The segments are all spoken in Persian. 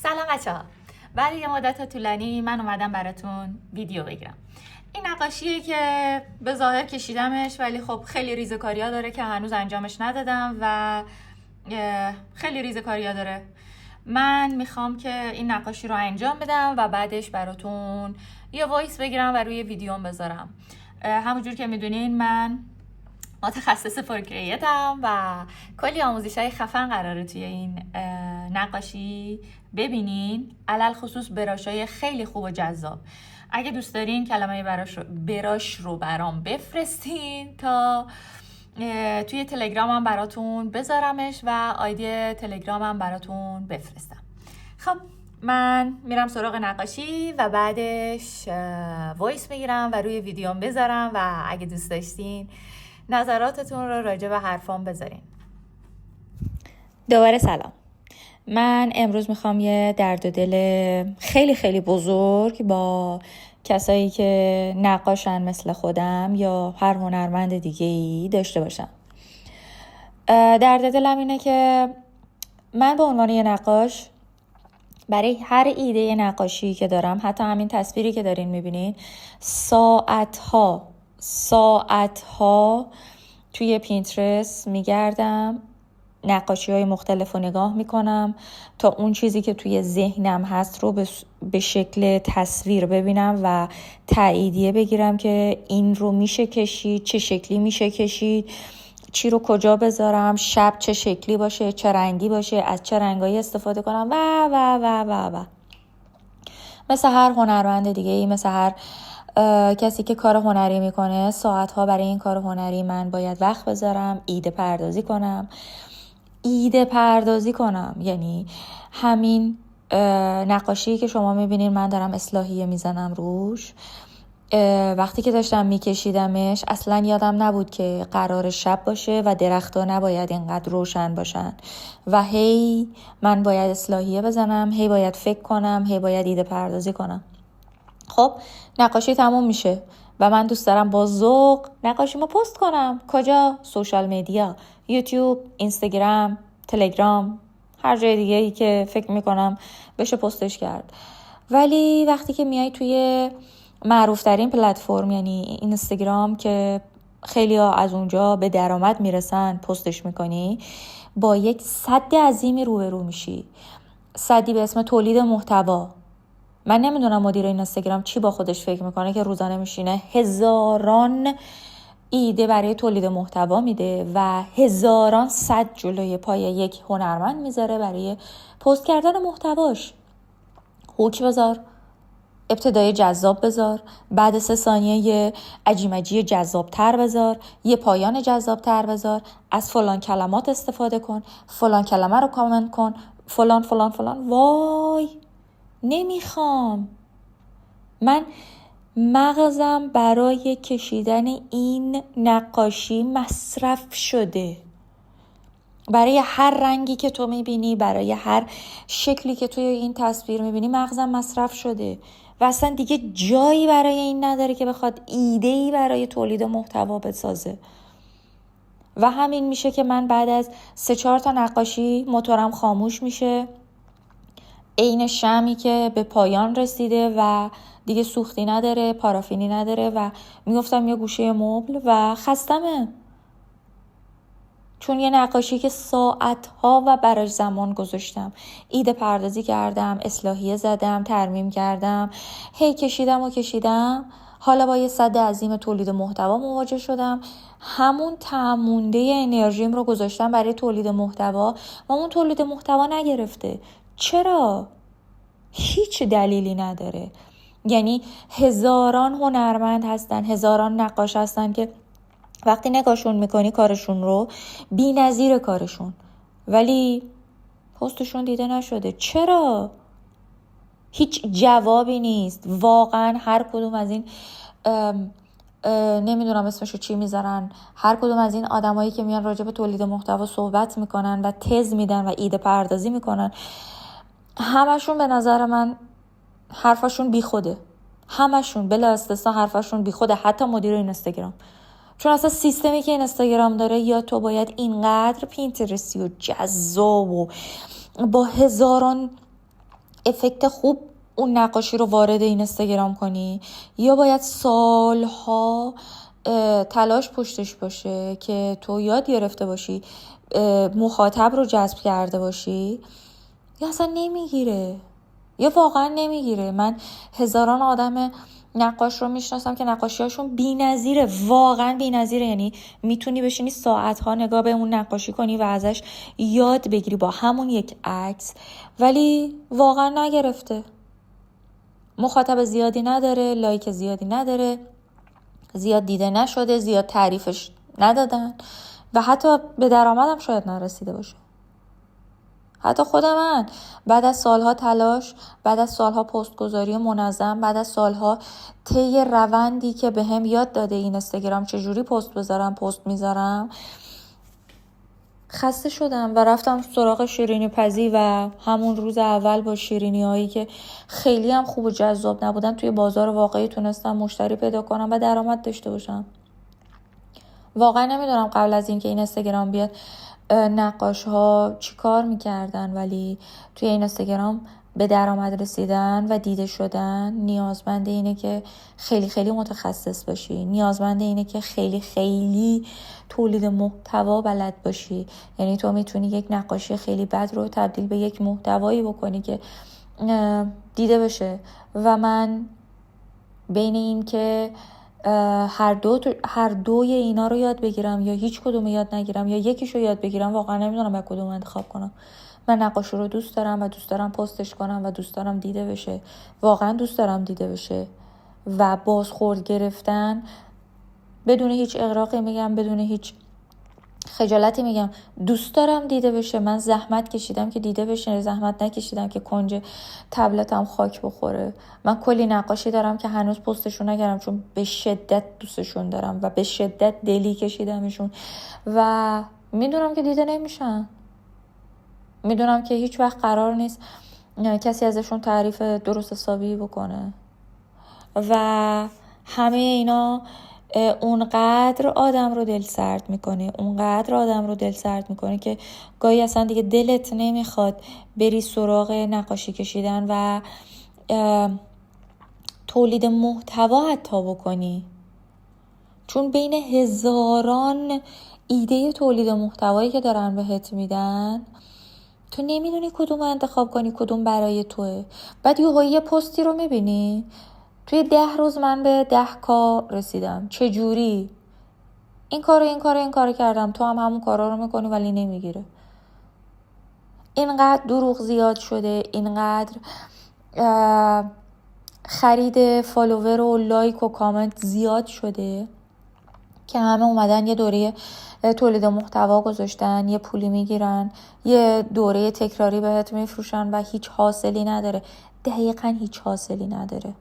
سلام بچه‌ها. بعد یه مدت طولانی من اومدم براتون ویدیو بگیرم. این نقاشیه که به ظاهر کشیدمش، ولی خب خیلی ریزه‌کاری‌ها داره که هنوز انجامش ندادم و خیلی ریزه‌کاری‌ها داره. من میخوام که این نقاشی رو انجام بدم و بعدش براتون یه وایس بگیرم و روی ویدیوم بذارم. همونجور که میدونین من متخصص پورتریتم و کلی آموزش‌های خفن قراره توی این نقاشی ببینین، علل خصوص براشای خیلی خوب و جذاب. اگه دوست دارین کلمه براش رو برام بفرستین تا توی تلگرامم براتون بذارمش و آیدی تلگرامم براتون بفرستم. خب من میرم سراغ نقاشی و بعدش وایس میگیرم و روی ویدیوم بذارم و اگه دوست داشتین نظراتتون رو راجع به حرفام بذارین. دوباره سلام. من امروز میخوام یه درد و دل خیلی خیلی بزرگ با کسایی که نقاشن مثل خودم یا هر هنرمند دیگه‌ای داشته باشم. درد دلم اینه که من به عنوان یه نقاش برای هر ایده نقاشی که دارم، حتی همین تصویری که دارین میبینین، ساعتها توی پینترست میگردم، نقاشی های مختلف رو نگاه میکنم تا اون چیزی که توی ذهنم هست رو به شکل تصویر ببینم و تاییدیه بگیرم که این رو میشه کشید، چه شکلی میشه کشید، چی رو کجا بذارم، شب چه شکلی باشه، چه رنگی باشه، از چه رنگایی استفاده کنم و و و و و مثل هر هنرمند دیگه ای، مثل هر کسی که کار هنری میکنه، ساعتها برای این کار هنری من باید وقت بذارم، ایده پردازی کنم. یعنی همین نقاشی که شما میبینین من دارم اصلاحیه میزنم روش، وقتی که داشتم میکشیدمش اصلا یادم نبود که قرار شب باشه و درخت‌ها نباید اینقدر روشن باشن و هی من باید اصلاحیه بزنم، هی باید فکر کنم، هی باید ایده پردازی کنم. خب نقاشی تموم میشه و من دوست دارم با ذوق نقاشیمو پست کنم. کجا؟ سوشال میدیا، یوتیوب، اینستاگرام، تلگرام، هر جای دیگه ای که فکر میکنم بشه پستش کرد. ولی وقتی که میای توی معروف ترین پلتفرم یعنی اینستاگرام که خیلی ها از اونجا به درآمد میرسن، پستش میکنی، با یک سد عظیمی روبرو میشی. سدی به اسم تولید محتوا. من نمیدونم مدیر اینستاگرام چی با خودش فکر میکنه که روزانه میشینه هزاران ایده برای تولید محتوا میده و هزاران صد جلوی پای یک هنرمند میذاره برای پست کردن محتواش. هوک بذار، ابتدای جذاب بذار، بعد 3 ثانیه یه عجیمجی جذابتر بذار، یه پایان جذابتر بذار، از فلان کلمات استفاده کن، فلان کلمه رو کامنت کن، فلان فلان فلان. وای نمیخوام. من مغزم برای کشیدن این نقاشی مصرف شده. برای هر رنگی که تو میبینی، برای هر شکلی که توی این تصویر میبینی، مغزم مصرف شده و اصلا دیگه جایی برای این نداره که بخواد ایده‌ای برای تولید محتوا بسازه. و همین میشه که من بعد از 3-4 تا نقاشی موتورم خاموش میشه، عین شمعی که به پایان رسیده و دیگه سوختی نداره، پارافینی نداره و میگفتم یه گوشه مبل و خستمه. چون یه نقاشی که ساعتها و براش زمان گذاشتم، ایده پردازی کردم، اصلاحیه زدم، ترمیم کردم، هی کشیدم، حالا با یه سد عظیم تولید محتوا مواجه شدم. همون تمونده انرژیم رو گذاشتم برای تولید محتوا و اون تولید محتوا نگرفته. چرا؟ هیچ دلیلی نداره. یعنی هزاران هنرمند هستن، هزاران نقاش هستن که وقتی نگاهشون میکنی کارشون رو، بی نظیر کارشون، ولی پستشون دیده نشده. چرا؟ هیچ جوابی نیست. واقعا هر کدوم از این نمیدونم اسمشو چی میذارن، هر کدوم از این آدمایی که میان راجع به تولید محتوا صحبت میکنن و تز میدن و ایده پردازی میکنن، همشون به نظر من حرفاشون بیخوده. همشون بلا استثنا حرفاشون بیخوده. حتی مدیر اینستاگرام، چون اصلا سیستمی که اینستاگرام داره، یا تو باید اینقدر پینترستی و جذاب و با هزاران افکت خوب اون نقاشی رو وارد این اینستاگرام کنی، یا باید سالها تلاش پشتش باشه که تو یاد گرفته باشی، مخاطب رو جذب کرده باشی، یا اصلا نمیگیره، یا واقعا نمیگیره. من هزاران آدم نقاش رو میشناسم که نقاشیاشون بی‌نظیره، واقعا بی‌نظیره. یعنی میتونی بشینی ساعتها نگاه به اون نقاشی کنی و ازش یاد بگیری با همون یک عکس، ولی واقعا نگرفته. مخاطب زیادی نداره، لایک زیادی نداره، زیاد دیده نشده، زیاد تعریفش ندادن و حتی به درآمدم شاید نرسیده باشه. حتی خود من بعد از سالها تلاش، بعد از سالها پستگذاری منظم، بعد از سالها طی روندی که به هم یاد داده این اینستاگرام چجوری پست بذارم، پست میذارم، خسته شدم و رفتم سراغ شیرینی پزی و همون روز اول با شیرینی هایی که خیلی هم خوب و جذاب نبودن توی بازار واقعی تونستم مشتری پیدا کنم و درآمد داشته باشم. واقعا نمیدونم قبل از اینکه این اینستاگرام بیاد نقاش ها چی کار میکردن، ولی توی این اینستاگرام به درآمد رسیدن و دیده شدن نیازمند اینه که خیلی خیلی متخصص باشی، نیازمند اینه که خیلی خیلی تولید محتوا بلد باشی. یعنی تو میتونی یک نقاشی خیلی بد رو تبدیل به یک محتوایی بکنی که دیده بشه. و من بین این که هر دوی اینا رو یاد بگیرم یا هیچ کدوم یاد نگیرم یا یکیشو یاد بگیرم، واقعا نمیدونم باید کدوم انتخاب کنم. من نقاشی رو دوست دارم و دوست دارم پستش کنم و دوست دارم دیده بشه، واقعا دوست دارم دیده بشه و بازخورد گرفتن بدون هیچ اغراقی میگم، بدون هیچ خجالتی میگم دوست دارم دیده بشه. من زحمت کشیدم که دیده بشه، زحمت نکشیدم که کنج تبلتم خاک بخوره. من کلی نقاشی دارم که هنوز پستشون نکردم چون به شدت دوستشون دارم و به شدت دلی کشیدمشون و میدونم که دیده نمیشن، میدونم که هیچ وقت قرار نیست کسی ازشون تعریف درست حسابی بکنه و همه اینا اونقدر آدم رو دل سرد میکنه، اونقدر آدم رو دل سرد میکنه که گاهی اصلا دیگه دلت نمیخواد بری سراغ نقاشی کشیدن و تولید محتوا حتی بکنی، چون بین هزاران ایده تولید محتوایی که دارن بهت میدن تو نمیدونی کدوم انتخاب کنی، کدوم برای توه. بعد یه پستی رو میبینی توی 10 روز من به 10K رسیدم، چجوری؟ این کارو کردم، تو هم همون کارا رو میکنی ولی نمیگیره. اینقدر دروغ زیاد شده، اینقدر خرید فالوور و لایک و کامنت زیاد شده که همه اومدن یه دوره تولید محتوا گذاشتن، یه پولی میگیرن، یه دوره تکراری بهت میفروشن و هیچ حاصلی نداره، دقیقاً هیچ حاصلی نداره.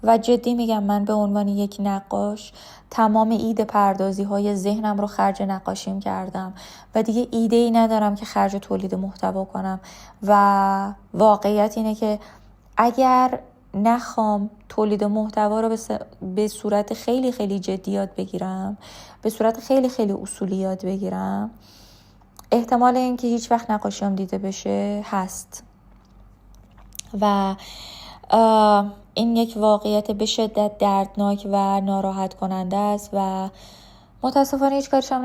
و جدی میگم من به عنوان یک نقاش تمام ایده پردازی های ذهنم رو خرج نقاشیم کردم و دیگه ایده ای ندارم که خرج تولید محتوا کنم و واقعیت اینه که اگر نخوام تولید محتوا رو به صورت خیلی خیلی جدی یاد بگیرم، به صورت خیلی خیلی اصولی یاد بگیرم، احتمال اینکه هیچ وقت نقاشیم دیده بشه هست و این یک واقعیت به شدت دردناک و ناراحت کننده است و متاسفانه هیچ کارش هم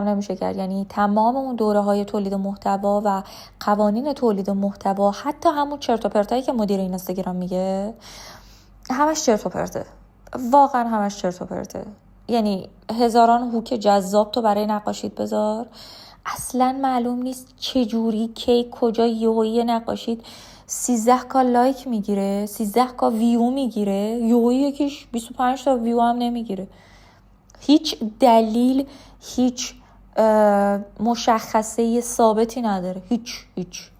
نمیشه کرد. یعنی تمام اون دوره های تولید محتوا و قوانین تولید محتوا، حتی همون چرت و پرتایی که مدیر این اینستاگرام میگه، همش چرت و پرته، واقعا همش چرت و پرته. یعنی هزاران هوک جذاب تو برای نقاشیت بذار، اصلا معلوم نیست چجوری کی کجا یهویی نقاشیت 13K لایک میگیره، 13K ویو میگیره، یهویی یکیش 25 تا ویو هم نمیگیره. هیچ دلیل، هیچ مشخصه ثابتی نداره، هیچ.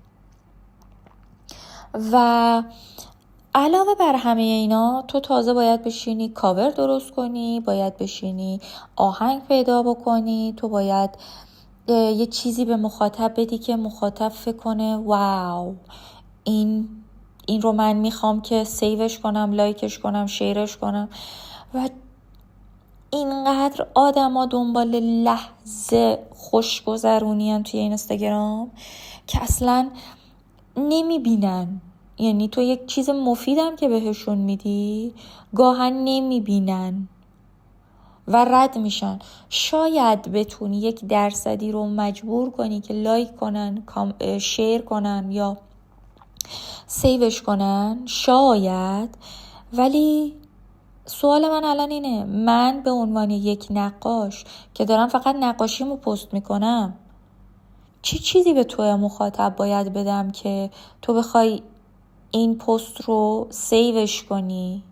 و علاوه بر همه اینا تو تازه باید بشینی کاور درست کنی، باید بشینی آهنگ پیدا بکنی، تو باید یه چیزی به مخاطب بدی که مخاطب فکر کنه واو این رو من میخوام که سیوش کنم، لایکش کنم، شیرش کنم. و اینقدر آدم ها دنبال لحظه خوشگذرونی توی اینستاگرام که اصلا نمیبینن. یعنی تو یک چیز مفیدم که بهشون میدی گاهن نمیبینن و رد میشن. شاید بتونی 1% رو مجبور کنی که لایک کنن، شیر کنن یا سیوش کنن، شاید. ولی سوال من الان اینه، من به عنوان یک نقاش که دارم فقط نقاشیمو پست میکنم چه چیزی به تو مخاطب باید بدم که تو بخوای این پست رو سیوش کنی؟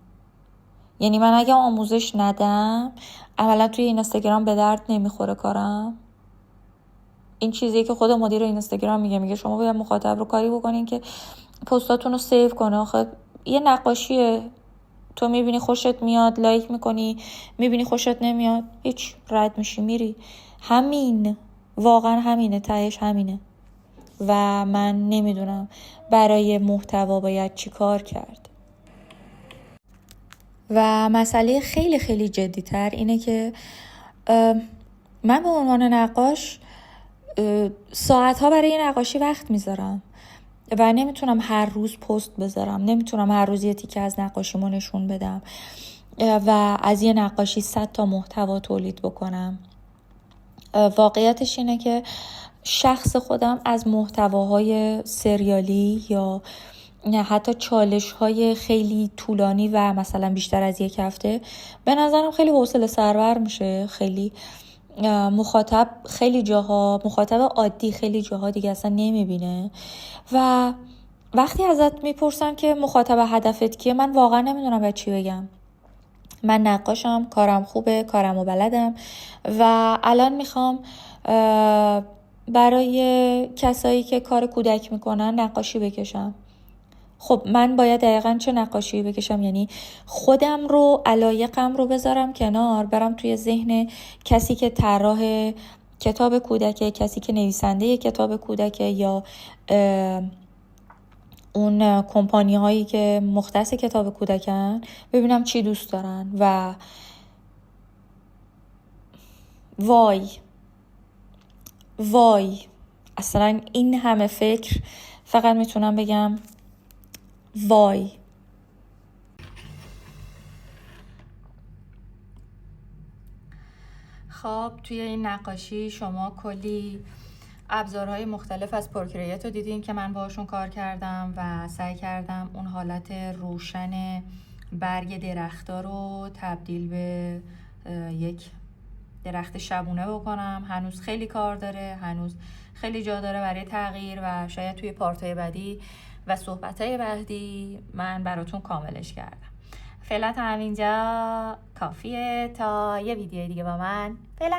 یعنی من اگه آموزش ندم عملا توی اینستاگرام به درد نمیخوره کارم. این چیزیه که خود مدیر اینستاگرام میگه شما باید مخاطب رو کاری بکنین که پستاتون رو سیو کنه. آخه یه نقاشیه، تو میبینی خوشت میاد لایک میکنی، میبینی خوشت نمیاد هیچ، رد میشی میری. همین، واقعا همینه، تهش همینه. و من نمیدونم برای محتوا باید چی کار کرد. و مسئله خیلی خیلی جدی‌تر اینه که من به عنوان نقاش ساعتها برای نقاشی وقت میذارم و نمیتونم هر روز پست بذارم، نمیتونم هر روز یه تیکه از نقاشیمو نشون بدم و از یه نقاشی 100 تا محتوا تولید بکنم. واقعیتش اینه که شخص خودم از محتواهای سریالی یا حتی چالش‌های خیلی طولانی و مثلا بیشتر از 1 هفته به نظرم خیلی حوصله سربر میشه. خیلی مخاطب عادی خیلی جاها دیگه اصلا نمیبینه. و وقتی ازت میپرسن که مخاطب هدفت کیه، من واقعا نمیدونم باید چی بگم. من نقاشم، کارم خوبه، کارمو بلدم و الان میخوام برای کسایی که کار کودک میکنن نقاشی بکشم. خب من باید دقیقاً چه نقاشی بکشم؟ یعنی خودم رو، علایقم رو بذارم کنار، برم توی ذهن کسی که طراح کتاب کودکه، کسی که نویسنده کتاب کودکه یا اون کمپانی هایی که مختص کتاب کودکن، ببینم چی دوست دارن. و وای اصلا این همه فکر، فقط میتونم بگم وای. خب توی این نقاشی شما کلی ابزارهای مختلف از پروکرییت رو دیدین که من باشون کار کردم و سعی کردم اون حالت روشن برگ درختا رو تبدیل به یک درخت شبونه بکنم. هنوز خیلی کار داره، هنوز خیلی جا داره برای تغییر و شاید توی پارتای بعدی و صحبتای بعدی من براتون کاملش کردم. فعلا تا همینجا کافیه، تا یه ویدیو دیگه با من. فعلا.